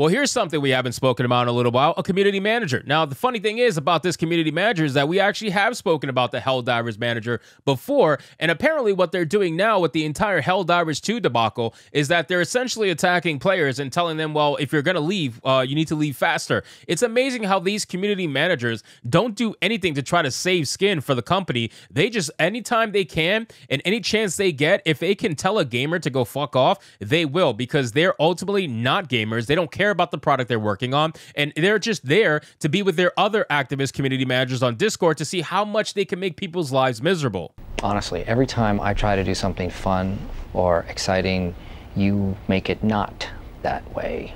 Well, here's something we haven't spoken about in a little while, a community manager. Now, the funny thing is about this community manager is that we actually have spoken about the Helldivers manager before, and apparently what they're doing now with the entire Helldivers 2 debacle is that they're essentially attacking players and telling them, well, if you're going to leave, you need to leave faster. It's amazing how these community managers don't do anything to try to save skin for the company. They just, anytime they can and any chance they get, if they can tell a gamer to go fuck off, they will, because they're ultimately not gamers. They don't care about the product they're working on, and they're just there to be with their other activist community managers on Discord to see how much they can make people's lives miserable. Honestly, every time I try to do something fun or exciting, you make it not that way.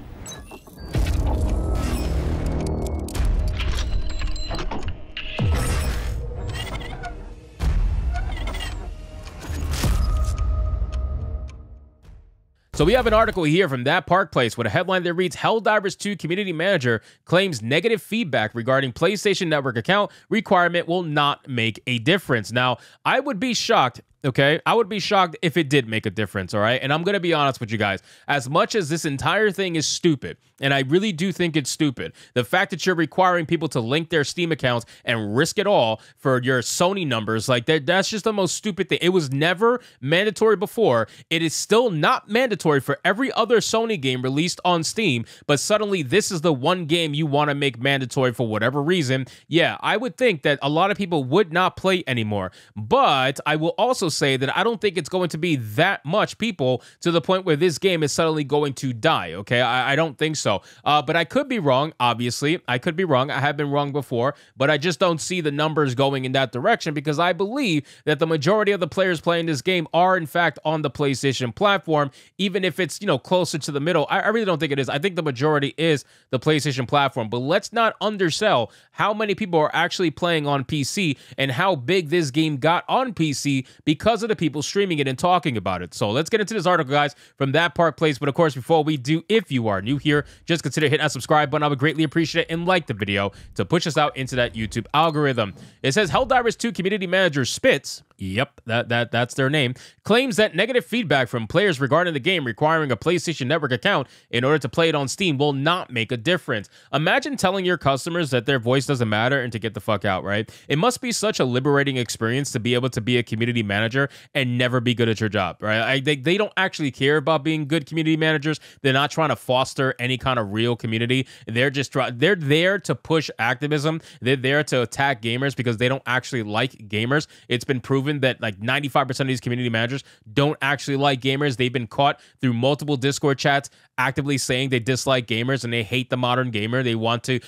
So we have an article here from That Park Place with a headline that reads, Helldivers 2 community manager claims negative feedback regarding PlayStation Network account requirement will not make a difference. Now, I would be shocked. Okay, I would be shocked if it did make a difference, all right? And I'm going to be honest with you guys. As much as this entire thing is stupid, and I really do think it's stupid, the fact that you're requiring people to link their Steam accounts and risk it all for your Sony numbers, like that's just the most stupid thing. It was never mandatory before. It is still not mandatory for every other Sony game released on Steam, but suddenly this is the one game you want to make mandatory for whatever reason. Yeah, I would think that a lot of people would not play anymore, but I will also say that I don't think it's going to be that much people to the point where this game is suddenly going to die, okay? I don't think so. But I could be wrong, obviously. I could be wrong. I have been wrong before, but I just don't see the numbers going in that direction because I believe that the majority of the players playing this game are, in fact, on the PlayStation platform, even if it's, you know, closer to the middle. I really don't think it is. I think the majority is the PlayStation platform, but let's not undersell how many people are actually playing on PC and how big this game got on PC because of the people streaming it and talking about it. So let's get into this article, guys, from That Park Place. But of course, before we do, if you are new here, just consider hitting that subscribe button. I would greatly appreciate it, and like the video to push us out into that YouTube algorithm. It says Helldivers 2 community manager Spitz, yep, that's their name, claims that negative feedback from players regarding the game requiring a PlayStation Network account in order to play it on Steam will not make a difference. Imagine telling your customers that their voice doesn't matter and to get the fuck out, right? It must be such a liberating experience to be able to be a community manager and never be good at your job, right? They don't actually care about being good community managers. They're not trying to foster any kind of real community. They're there to push activism. They're there to attack gamers because they don't actually like gamers. It's been proven that like 95% of these community managers don't actually like gamers. They've been caught through multiple Discord chats actively saying they dislike gamers and they hate the modern gamer. They want to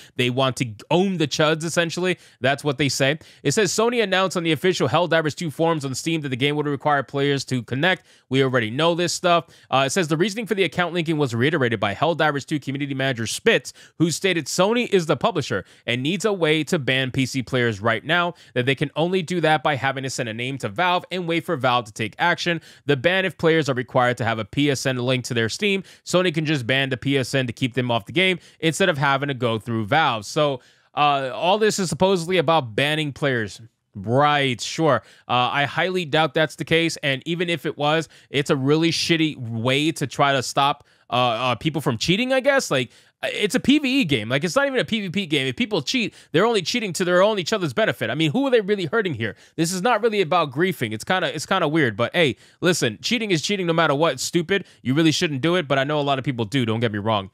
own the chuds, essentially. That's what they say. It says Sony announced on the official Helldivers 2 forums on Steam that the game would require players to connect. We already know this stuff. It says the reasoning for the account linking was reiterated by Helldivers 2 community manager Spitz, who stated Sony is the publisher and needs a way to ban PC players right now, that they can only do that by having to send a name to Valve and wait for Valve to take action. The ban if players are required to have a PSN link to their Steam. Sony can just ban the PSN to keep them off the game instead of having to go through Valve. So all this is supposedly about banning players. Right, sure. I highly doubt that's the case. And even if it was, it's a really shitty way to try to stop people from cheating, I guess. Like, it's a PvE game. Like, it's not even a PvP game. If people cheat, they're only cheating to their own each other's benefit. I mean, who are they really hurting here? This is not really about griefing. It's kind of weird. But hey, listen, cheating is cheating no matter what. It's stupid. You really shouldn't do it. But I know a lot of people do. Don't get me wrong.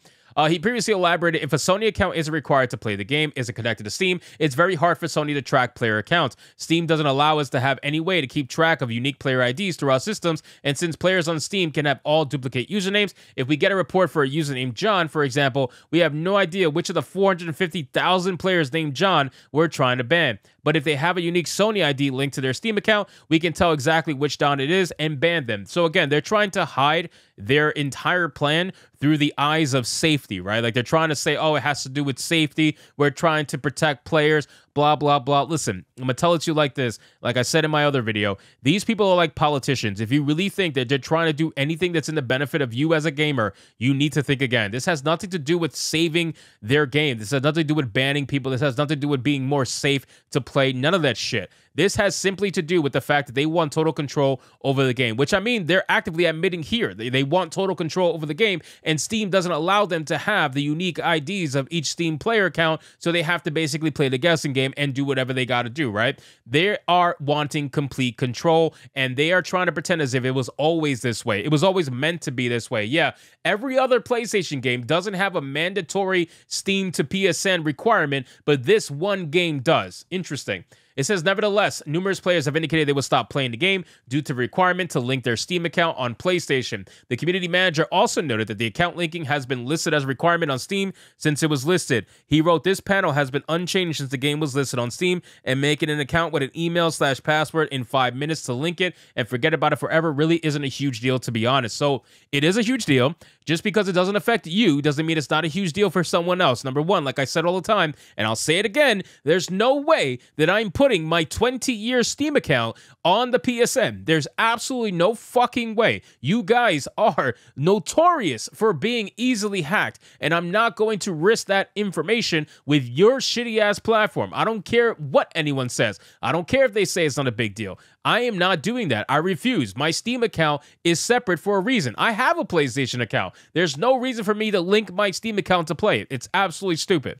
He previously elaborated, if a Sony account isn't required to play the game, isn't connected to Steam, it's very hard for Sony to track player accounts. Steam doesn't allow us to have any way to keep track of unique player IDs through our systems, and since players on Steam can have all duplicate usernames, if we get a report for a user named John, for example, we have no idea which of the 450,000 players named John we're trying to ban. But if they have a unique Sony ID linked to their Steam account, we can tell exactly which John it is and ban them. So again, they're trying to hide their entire plan through the eyes of safety, right? Like, they're trying to say, oh, it has to do with safety. We're trying to protect players. blah, blah, blah. Listen, I'm going to tell it to you like this. Like I said in my other video, these people are like politicians. If you really think that they're trying to do anything that's in the benefit of you as a gamer, you need to think again. This has nothing to do with saving their game. This has nothing to do with banning people. This has nothing to do with being more safe to play. None of that shit. This has simply to do with the fact that they want total control over the game, which I mean, they're actively admitting here. They want total control over the game, and Steam doesn't allow them to have the unique IDs of each Steam player account, so they have to basically play the guessing game and do whatever they got to do, right? They are wanting complete control, and they are trying to pretend as if it was always this way. It was always meant to be this way. Yeah, every other PlayStation game doesn't have a mandatory Steam to PSN requirement, but this one game does. Interesting. It says, nevertheless, numerous players have indicated they will stop playing the game due to the requirement to link their Steam account on PlayStation. The community manager also noted that the account linking has been listed as a requirement on Steam since it was listed. He wrote, this panel has been unchanged since the game was listed on Steam, and making an account with an email/password in 5 minutes to link it and forget about it forever really isn't a huge deal, to be honest. So it is a huge deal. Just because it doesn't affect you doesn't mean it's not a huge deal for someone else. Number one, like I said all the time, and I'll say it again, there's no way that I'm putting my 20-year Steam account on the PSN. There's absolutely no fucking way. You guys are notorious for being easily hacked, and I'm not going to risk that information with your shitty-ass platform. I don't care what anyone says. I don't care if they say it's not a big deal. I am not doing that. I refuse. My Steam account is separate for a reason. I have a PlayStation account. There's no reason for me to link my Steam account to play it. It's absolutely stupid.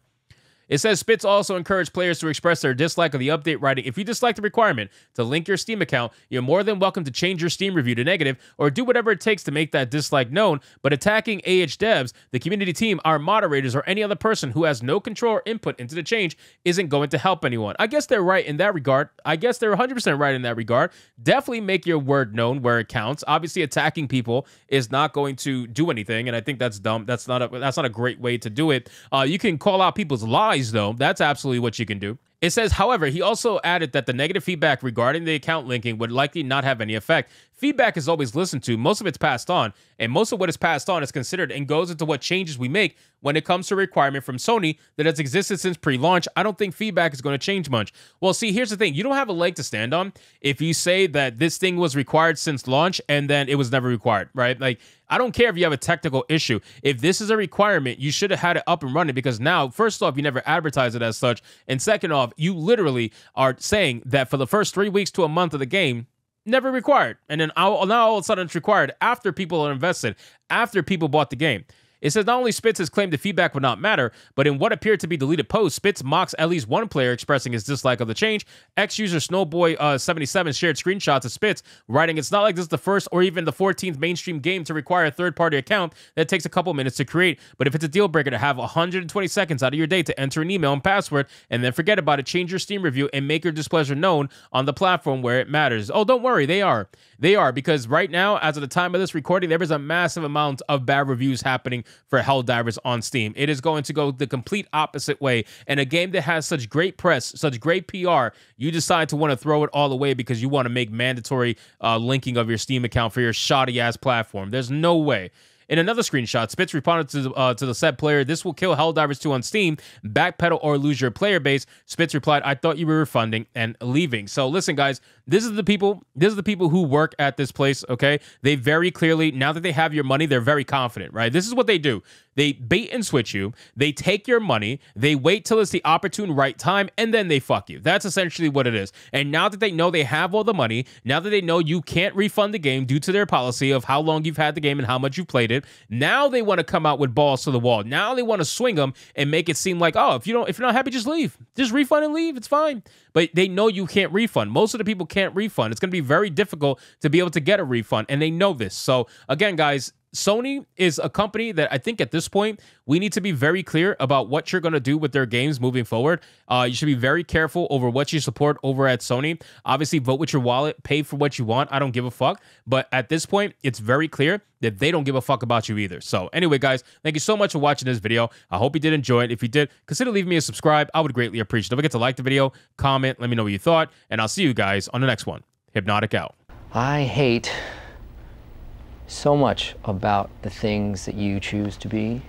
It says Spitz also encouraged players to express their dislike of the update, writing, if you dislike the requirement to link your Steam account, you're more than welcome to change your Steam review to negative or do whatever it takes to make that dislike known, but attacking devs, the community team, our moderators, or any other person who has no control or input into the change isn't going to help anyone. I guess they're right in that regard. I guess they're 100% right in that regard. Definitely make your word known where it counts. Obviously, attacking people is not going to do anything, and I think that's dumb. That's not a great way to do it. You can call out people's lies, though. That's absolutely what you can do. It says, however, he also added that the negative feedback regarding the account linking would likely not have any effect. Feedback is always listened to. Most of it's passed on, and most of what is passed on is considered and goes into what changes we make when it comes to a requirement from Sony that has existed since pre-launch. I don't think feedback is going to change much. Well, see, here's the thing. You don't have a leg to stand on if you say that this thing was required since launch and then it was never required, right? Like, I don't care if you have a technical issue. If this is a requirement, you should have had it up and running, because now, first off, you never advertise it as such, and second off, you literally are saying that for the first 3 weeks to a month of the game, never required. And then now all of a sudden it's required after people are invested, after people bought the game. It says not only Spitz has claimed the feedback would not matter, but in what appeared to be deleted posts, Spitz mocks at least one player expressing his dislike of the change. Ex-user Snowboy77 shared screenshots of Spitz, writing, it's not like this is the first or even the 14th mainstream game to require a third-party account that takes a couple minutes to create, but if it's a deal breaker to have 120 seconds out of your day to enter an email and password, and then forget about it, change your Steam review and make your displeasure known on the platform where it matters. Oh, don't worry, they are. They are, because right now, as of the time of this recording, there is a massive amount of bad reviews happening for Helldivers on Steam. It is going to go the complete opposite way. And a game that has such great press, such great PR, you decide to want to throw it all away because you want to make mandatory linking of your Steam account for your shoddy-ass platform. There's no way. In another screenshot, Spitz responded to the said player, this will kill Helldivers 2 on Steam, backpedal or lose your player base. Spitz replied, I thought you were refunding and leaving. So listen, guys, this is the people who work at this place, okay? They very clearly, now that they have your money, they're very confident, right? This is what they do. They bait and switch you, they take your money, they wait till it's the opportune right time, and then they fuck you. That's essentially what it is. And now that they know they have all the money, now that they know you can't refund the game due to their policy of how long you've had the game and how much you've played it, now they want to come out with balls to the wall. Now they want to swing them and make it seem like, oh, if you're not happy, just leave. Just refund and leave. It's fine. But they know you can't refund. Most of the people can't refund. It's going to be very difficult to be able to get a refund, and they know this. So again, guys, Sony is a company that I think at this point, we need to be very clear about what you're going to do with their games moving forward. You should be very careful over what you support over at Sony. Obviously, vote with your wallet, pay for what you want. I don't give a fuck. But at this point, it's very clear that they don't give a fuck about you either. So anyway, guys, thank you so much for watching this video. I hope you did enjoy it. If you did, consider leaving me a subscribe. I would greatly appreciate it. Don't forget to like the video, comment, let me know what you thought, and I'll see you guys on the next one. Hypnotic out. I hate so much about the things that you choose to be.